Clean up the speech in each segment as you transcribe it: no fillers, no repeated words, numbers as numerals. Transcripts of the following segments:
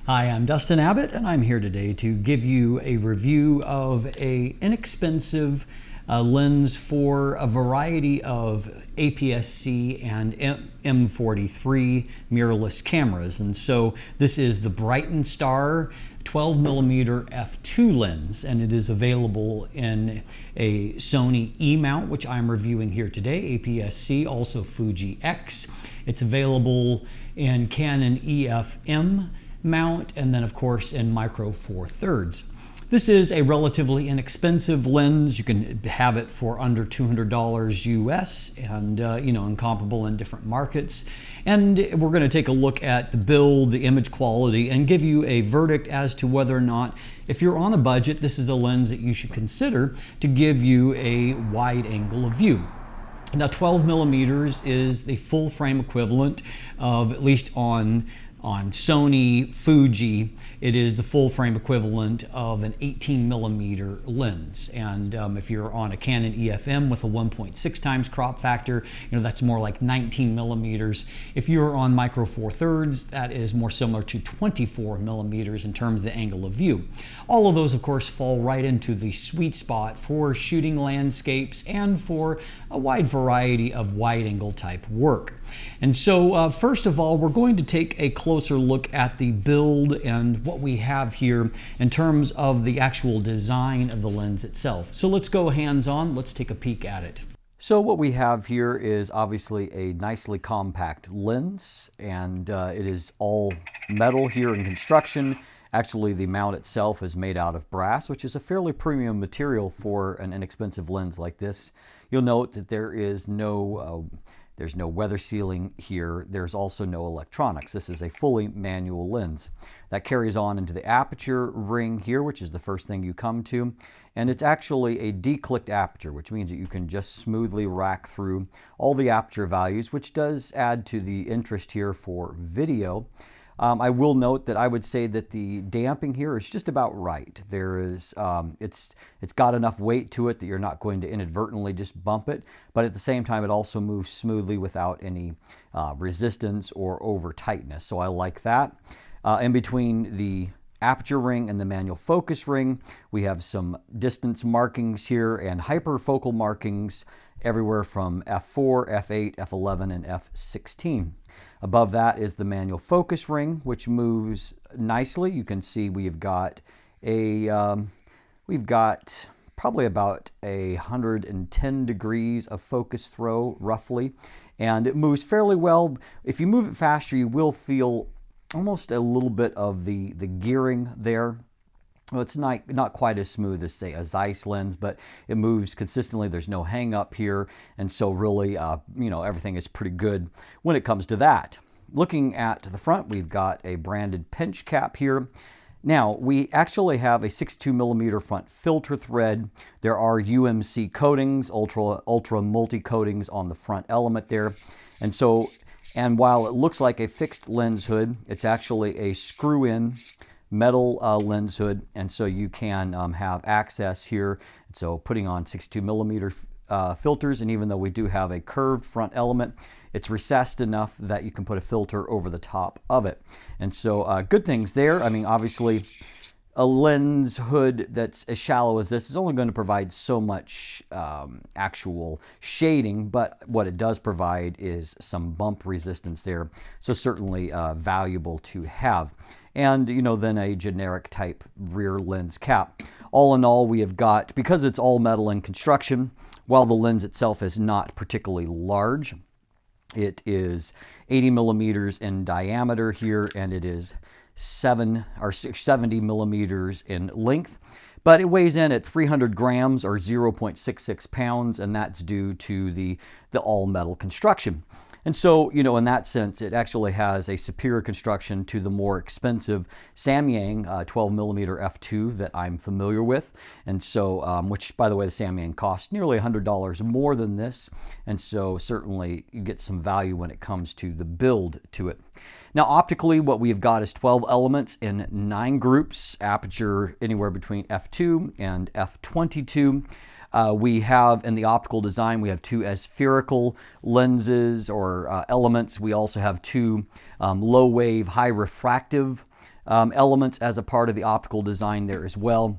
Hi, I'm Dustin Abbott, and I'm here today to give you a review of an inexpensive lens for a variety of APS-C and M43 mirrorless cameras. And so this is the Brightin Star 12mm f2 lens, and it is available in a Sony E mount, which I'm reviewing here today, APS-C, also Fuji X. It's available in Canon EF-M mount, and then of course in micro four thirds. This is a relatively inexpensive lens. You can have it for under $200 US and incomparable in different markets. And we're going to take a look at the build, the image quality, and give you a verdict as to whether or not, if you're on a budget, this is a lens that you should consider to give you a wide angle of view. Now 12mm is the full frame equivalent of, at least on Sony, Fuji, it is the full frame equivalent of an 18mm lens. And if you're on a Canon EF-M with a 1.6 times crop factor, that's more like 19mm. If you're on micro four thirds, that is more similar to 24mm in terms of the angle of view. All of those, of course, fall right into the sweet spot for shooting landscapes and for a wide variety of wide angle type work. And so first of all, we're going to take a closer look at the build and what we have here in terms of the actual design of the lens itself. So let's go hands-on, let's take a peek at it. So what we have here is obviously a nicely compact lens, and it is all metal here in construction. Actually, the mount itself is made out of brass, which is a fairly premium material for an inexpensive lens like this. You'll note that there's no weather sealing here. There's also no electronics. This is a fully manual lens. That carries on into the aperture ring here, which is the first thing you come to. And it's actually a declicked aperture, which means that you can just smoothly rack through all the aperture values, which does add to the interest here for video. I will note that I would say that the damping here is just about right. There is, it's got enough weight to it that you're not going to inadvertently just bump it, but at the same time it also moves smoothly without any resistance or over tightness. So I like that. In between the aperture ring and the manual focus ring, we have some distance markings here and hyperfocal markings everywhere from f4, f8, f11, and f16. Above that is the manual focus ring, which moves nicely. You can see we've got probably about 110 degrees of focus throw, roughly, and it moves fairly well. If you move it faster, you will feel almost a little bit of the gearing there. Well, it's not quite as smooth as, say, a Zeiss lens, but it moves consistently. There's no hang up here, and so really, everything is pretty good when it comes to that. Looking at the front, we've got a branded pinch cap here. Now, we actually have a 62mm front filter thread. There are UMC coatings, ultra multi coatings on the front element there, and while it looks like a fixed lens hood, it's actually a screw-in metal lens hood, and so you can have access here. So putting on 62mm filters, and even though we do have a curved front element, it's recessed enough that you can put a filter over the top of it. And so good things there. I mean, obviously a lens hood that's as shallow as this is only going to provide so much actual shading, but what it does provide is some bump resistance there, so certainly valuable to have. And then a generic type rear lens cap. All in all, we have got, because it's all metal in construction, while the lens itself is not particularly large, it is 80mm in diameter here, and it is 70mm in length. But it weighs in at 300 grams or 0.66 pounds, and that's due to the all metal construction. And so, in that sense, it actually has a superior construction to the more expensive Samyang 12mm f2 that I'm familiar with. And so, which, by the way, the Samyang costs nearly $100 more than this. And so certainly you get some value when it comes to the build to it. Now, optically, what we've got is 12 elements in 9 groups, aperture anywhere between f2 and f22. We have, in the optical design, we have 2 aspherical lenses or elements. We also have 2 low wave, high refractive elements as a part of the optical design there as well.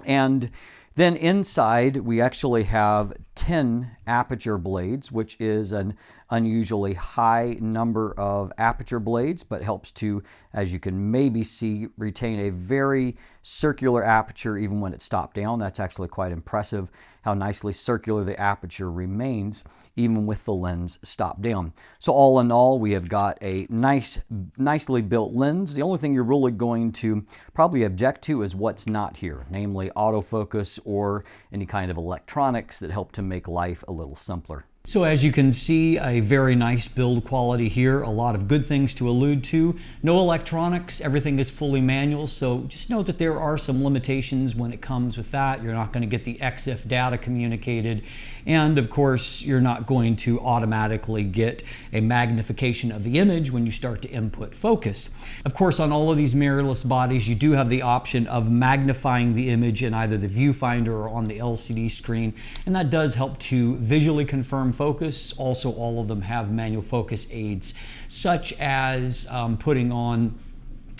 And then inside, we actually have 10 aperture blades, which is an unusually high number of aperture blades, but helps to, as you can maybe see, retain a very circular aperture even when it's stopped down. That's actually quite impressive how nicely circular the aperture remains even with the lens stopped down. So all in all, we have got a nicely built lens. The only thing you're really going to probably object to is what's not here, namely autofocus or any kind of electronics that help to make life a little simpler. So as you can see, a very nice build quality here, a lot of good things to allude to. No electronics, everything is fully manual, so just note that there are some limitations when it comes with that. You're not going to get the EXIF data communicated, and of course, you're not going to automatically get a magnification of the image when you start to input focus. Of course, on all of these mirrorless bodies, you do have the option of magnifying the image in either the viewfinder or on the LCD screen, and that does help to visually confirm focus. Also, all of them have manual focus aids, such as putting on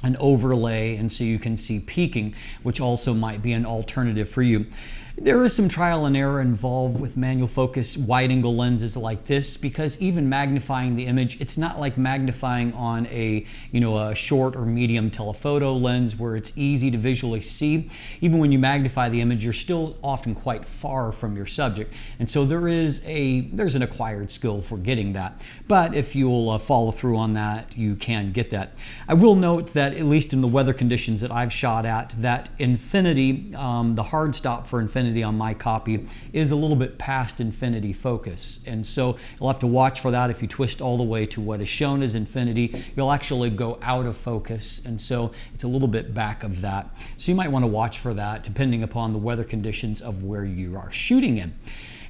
an overlay, and so you can see peaking, which also might be an alternative for you. There is some trial and error involved with manual focus wide-angle lenses like this, because even magnifying the image, it's not like magnifying on a short or medium telephoto lens where it's easy to visually see. Even when you magnify the image, you're still often quite far from your subject, and so there's an acquired skill for getting that. But if you'll follow through on that, you can get that. I will note that at least in the weather conditions that I've shot at, that infinity, the hard stop for infinity on my copy is a little bit past infinity focus, and so you'll have to watch for that. If you twist all the way to what is shown as infinity, you'll actually go out of focus, and so it's a little bit back of that. So you might want to watch for that depending upon the weather conditions of where you are shooting in.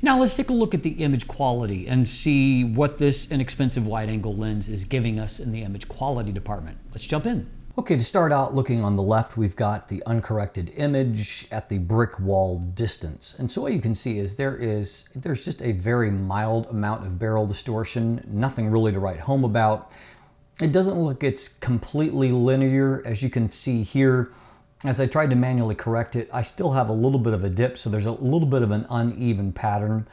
Now let's take a look at the image quality and see what this inexpensive wide-angle lens is giving us in the image quality department. Let's jump in. Okay, to start out, looking on the left, we've got the uncorrected image at the brick wall distance. And so what you can see is there's just a very mild amount of barrel distortion, nothing really to write home about. It doesn't look it's completely linear. As you can see here, as I tried to manually correct it, I still have a little bit of a dip, so there's a little bit of an uneven pattern.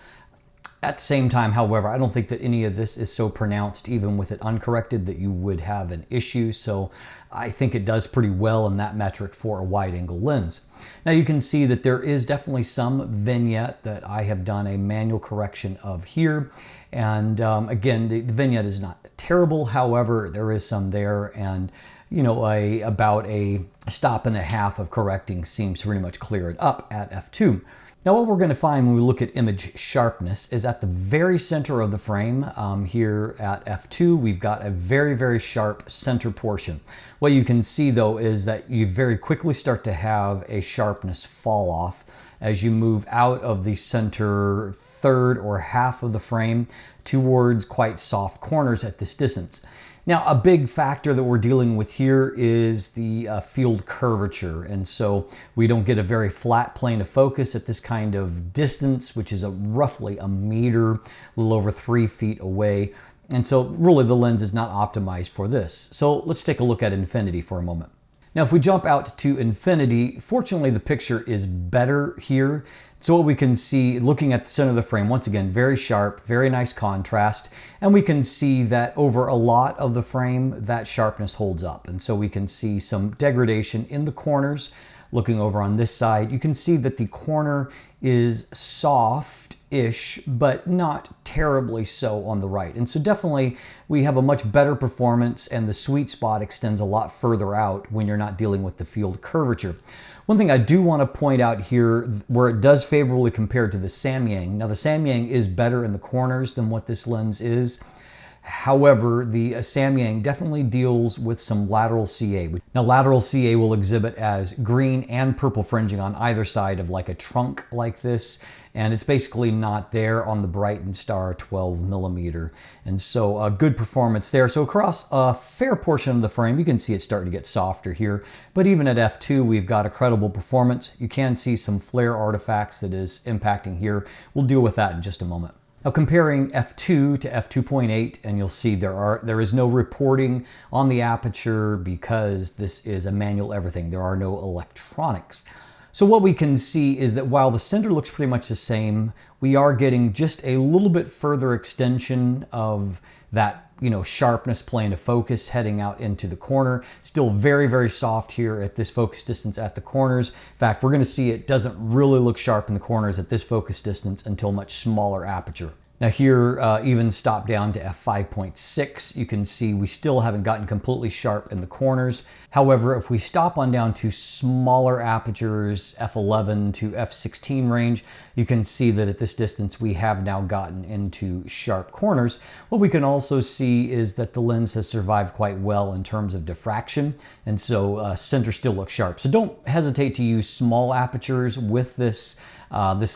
At the same time, however, I don't think that any of this is so pronounced, even with it uncorrected, that you would have an issue. So I think it does pretty well in that metric for a wide-angle lens. Now you can see that there is definitely some vignette that I have done a manual correction of here. And again, the vignette is not terrible. However, there is some there, and about a stop and a half of correcting seems to pretty much clear it up at f2. Now what we're going to find when we look at image sharpness is at the very center of the frame. Here at f2, we've got a very, very sharp center portion. What you can see though is that you very quickly start to have a sharpness fall off as you move out of the center third or half of the frame towards quite soft corners at this distance. Now, a big factor that we're dealing with here is the field curvature, and so we don't get a very flat plane of focus at this kind of distance, which is roughly a meter, a little over 3 feet away, and so really the lens is not optimized for this. So let's take a look at infinity for a moment. Now, if we jump out to infinity, fortunately the picture is better here. So what we can see, looking at the center of the frame, once again, very sharp, very nice contrast. And we can see that over a lot of the frame, that sharpness holds up. And so we can see some degradation in the corners. Looking over on this side, you can see that the corner is soft-ish, but not terribly so on the right. And so definitely we have a much better performance, and the sweet spot extends a lot further out when you're not dealing with the field curvature. One thing I do want to point out here, where it does favorably compare to the Samyang. Now the Samyang is better in the corners than what this lens is. However, the Samyang definitely deals with some lateral CA. Now, lateral CA will exhibit as green and purple fringing on either side of like a trunk like this, and it's basically not there on the Brightin Star 12mm. And so a good performance there. So across a fair portion of the frame, you can see it's starting to get softer here. But even at f2, we've got a credible performance. You can see some flare artifacts that is impacting here. We'll deal with that in just a moment. Now comparing f2 to f2.8, and you'll see there is no reporting on the aperture because this is a manual everything. There are no electronics. So what we can see is that while the center looks pretty much the same, we are getting just a little bit further extension of that, sharpness plane of focus heading out into the corner. Still very, very soft here at this focus distance at the corners. In fact, we're going to see it doesn't really look sharp in the corners at this focus distance until much smaller aperture. Now here, even stop down to f5.6, you can see we still haven't gotten completely sharp in the corners. However, if we stop on down to smaller apertures, f11 to f16 range, you can see that at this distance we have now gotten into sharp corners. What we can also see is that the lens has survived quite well in terms of diffraction, and so center still looks sharp. So don't hesitate to use small apertures with this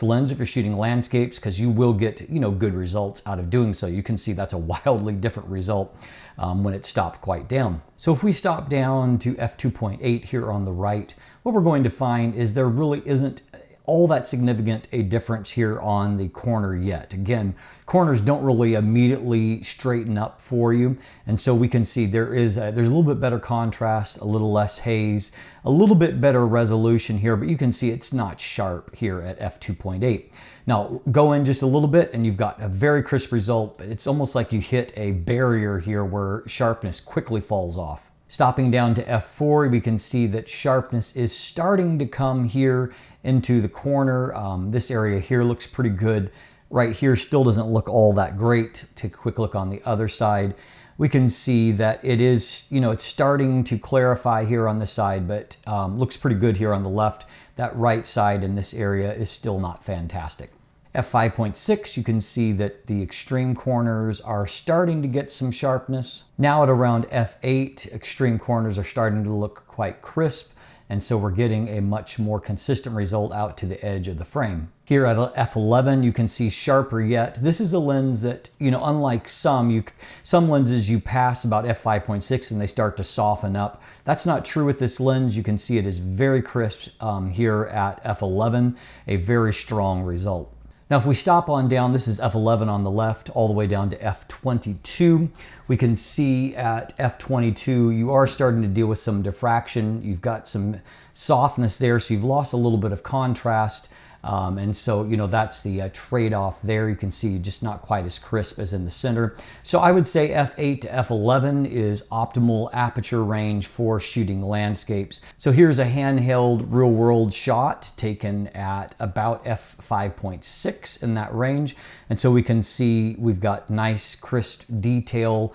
lens if you're shooting landscapes, because you will get good results out of doing so. You can see that's a wildly different result when it's stopped quite down. So if we stop down to f2.8 here on the right, what we're going to find is there really isn't all that significant a difference here on the corner yet. Again, corners don't really immediately straighten up for you, and so we can see there's a little bit better contrast, a little less haze, a little bit better resolution here, but you can see it's not sharp here at f2.8. Now go in just a little bit and you've got a very crisp result. It's almost like you hit a barrier here where sharpness quickly falls off. Stopping down to f4, we can see that sharpness is starting to come here into the corner. This area here looks pretty good. Right here still doesn't look all that great. Take a quick look on the other side. We can see that it is, it's starting to clarify here on the side, but looks pretty good here on the left. That right side in this area is still not fantastic. f5.6, you can see that the extreme corners are starting to get some sharpness. Now at around f8, extreme corners are starting to look quite crisp, and so we're getting a much more consistent result out to the edge of the frame. Here at f11, you can see sharper yet. This is a lens that, unlike some lenses you pass about f5.6 and they start to soften up. That's not true with this lens. You can see it is very crisp here at f11, a very strong result. Now if we stop on down, this is f11 on the left, all the way down to f22. We can see at f22, you are starting to deal with some diffraction. You've got some softness there, so you've lost a little bit of contrast. And so, that's the trade-off there. You can see just not quite as crisp as in the center. So I would say f8 to f11 is optimal aperture range for shooting landscapes. So here's a handheld real-world shot taken at about f5.6 in that range. And so we can see we've got nice crisp detail,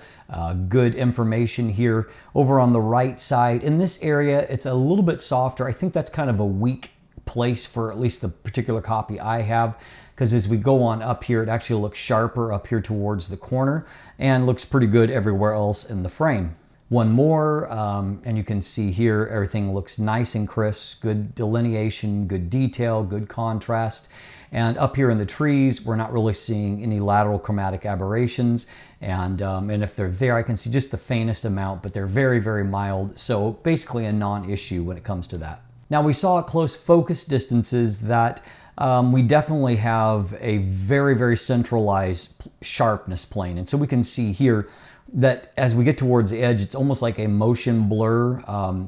good information here. Over on the right side, in this area, it's a little bit softer. I think that's kind of a weak place for at least the particular copy I have, because as we go on up here, it actually looks sharper up here towards the corner and looks pretty good everywhere else in the frame. One more, and you can see here everything looks nice and crisp, good delineation, good detail, good contrast. And up here in the trees, we're not really seeing any lateral chromatic aberrations. And if they're there, I can see just the faintest amount, but they're very, very mild. So basically a non-issue when it comes to that. Now we saw at close focus distances that we definitely have a very, very centralized sharpness plane. And so we can see here that as we get towards the edge, it's almost like a motion blur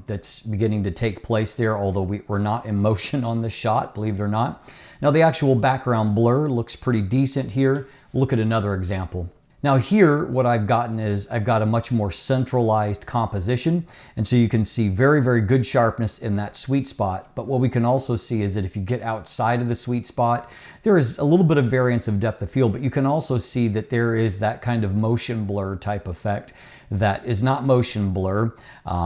that's beginning to take place there, although we're not in motion on this shot, believe it or not. Now the actual background blur looks pretty decent here. Look at another example. Now here, what I've gotten is I've got a much more centralized composition. And so you can see very, very good sharpness in that sweet spot. But what we can also see is that if you get outside of the sweet spot, there is a little bit of variance of depth of field, but you can also see that there is that kind of motion blur type effect that is not motion blur.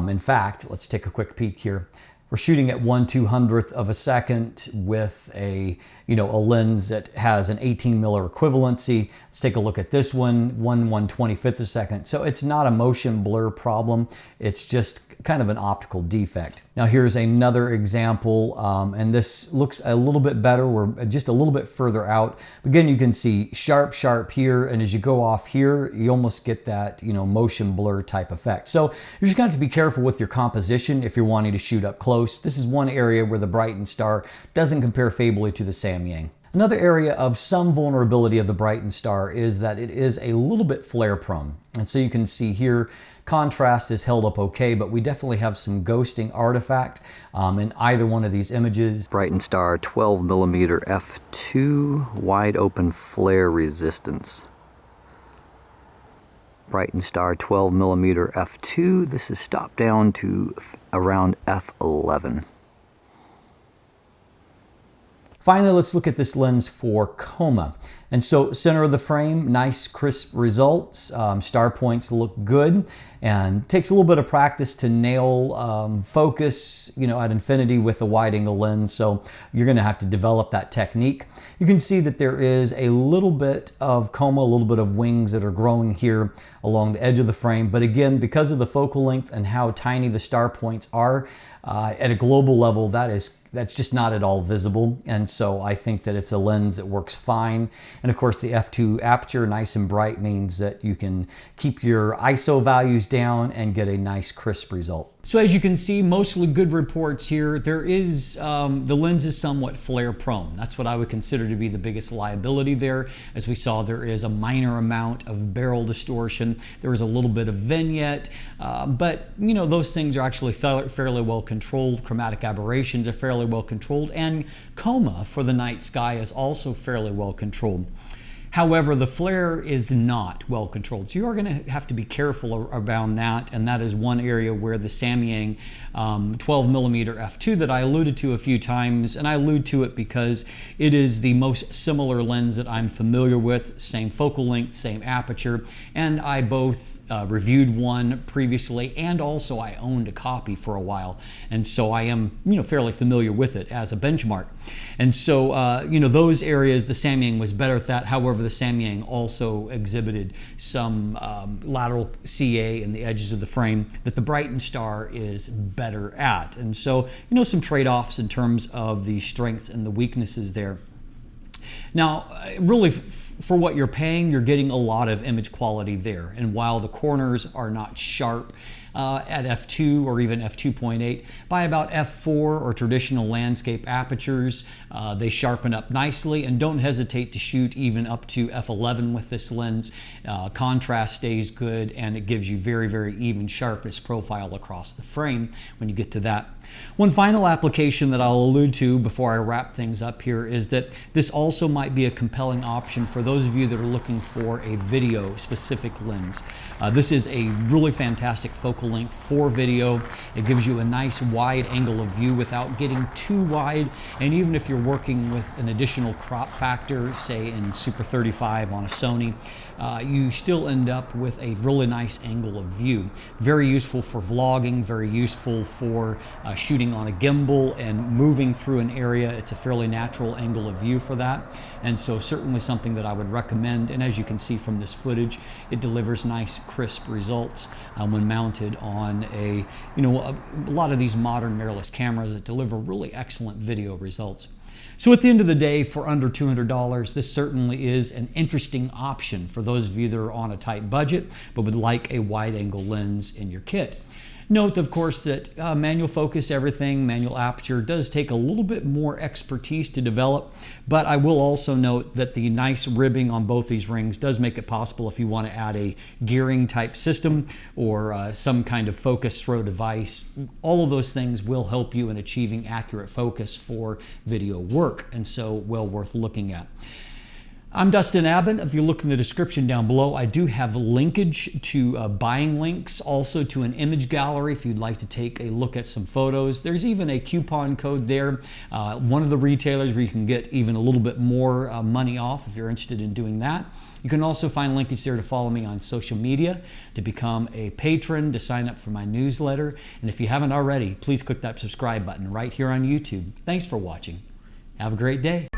In fact, let's take a quick peek here. We're shooting at 1/200th of a second with a lens that has an 18 miller equivalency. Let's take a look at this one, 1/125th a second. So it's not a motion blur problem. It's just kind of an optical defect. Now here's another example, and this looks a little bit better. We're just a little bit further out. Again, you can see sharp, sharp here, and as you go off here, you almost get that motion blur type effect. So you're just going to have to be careful with your composition if you're wanting to shoot up close. This is one area where the Brightin Star doesn't compare favorably to the Samyang. Another area of some vulnerability of the Brightin Star is that it is a little bit flare prone. And so you can see here, contrast is held up okay, but we definitely have some ghosting artifact in either one of these images. Brightin Star 12mm f2 wide open flare resistance. Brightin Star 12mm f2, this is stopped down to around f11. Finally, let's look at this lens for Coma. And so center of the frame, nice crisp results. Star points look good, and takes a little bit of practice to nail focus, at infinity with a wide angle lens. So you're gonna have to develop that technique. You can see that there is a little bit of Coma, a little bit of wings that are growing here along the edge of the frame. But again, because of the focal length and how tiny the star points are, at a global level, that's just not at all visible. And so I think that it's a lens that works fine. And of course the f2 aperture, nice and bright, means that you can keep your ISO values down and get a nice crisp result. So as you can see, mostly good reports here. There is, the lens is somewhat flare prone. That's what I would consider to be the biggest liability there. As we saw, there is a minor amount of barrel distortion. There is a little bit of vignette, but those things are actually fairly well controlled. Chromatic aberrations are fairly well controlled, and Coma for the night sky is also fairly well controlled. However, the flare is not well controlled. So you are going to have to be careful around that, and that is one area where the Samyang 12mm f2 that I alluded to a few times, and I allude to it because it is the most similar lens that I'm familiar with, same focal length, same aperture, and I both reviewed one previously, and also I owned a copy for a while, and so I am fairly familiar with it as a benchmark. And so those areas the Samyang was better at that. However, the Samyang also exhibited some lateral CA in the edges of the frame that the Brightin Star is better at. And so some trade-offs in terms of the strengths and the weaknesses there. Now, really, for what you're paying, you're getting a lot of image quality there. And while the corners are not sharp at f2 or even f2.8, by about f4 or traditional landscape apertures, they sharpen up nicely, and don't hesitate to shoot even up to f11 with this lens. Contrast stays good, and it gives you very, very even sharpness profile across the frame when you get to that. One final application that I'll allude to before I wrap things up here is that this also might be a compelling option for those of you that are looking for a video specific lens. This is a really fantastic focal length for video. It gives you a nice wide angle of view without getting too wide, and even if you're working with an additional crop factor, say in Super 35 on a Sony, you still end up with a really nice angle of view. Very useful for vlogging, very useful for shooting on a gimbal and moving through an area. It's a fairly natural angle of view for that, and so certainly something that I would recommend. And as you can see from this footage, it delivers nice crisp results when mounted on a lot of these modern mirrorless cameras that deliver really excellent video results. So at the end of the day, for under $200, this certainly is an interesting option for those of you that are on a tight budget but would like a wide angle lens in your kit. Note, of course, that manual focus, everything, manual aperture does take a little bit more expertise to develop, but I will also note that the nice ribbing on both these rings does make it possible if you want to add a gearing type system or some kind of focus throw device. All of those things will help you in achieving accurate focus for video work, and so well worth looking at. I'm Dustin Abbott. If you look in the description down below, I do have linkage to buying links, also to an image gallery if you'd like to take a look at some photos. There's even a coupon code there, one of the retailers where you can get even a little bit more money off if you're interested in doing that. You can also find linkage there to follow me on social media, to become a patron, to sign up for my newsletter. And if you haven't already, please click that subscribe button right here on YouTube. Thanks for watching. Have a great day.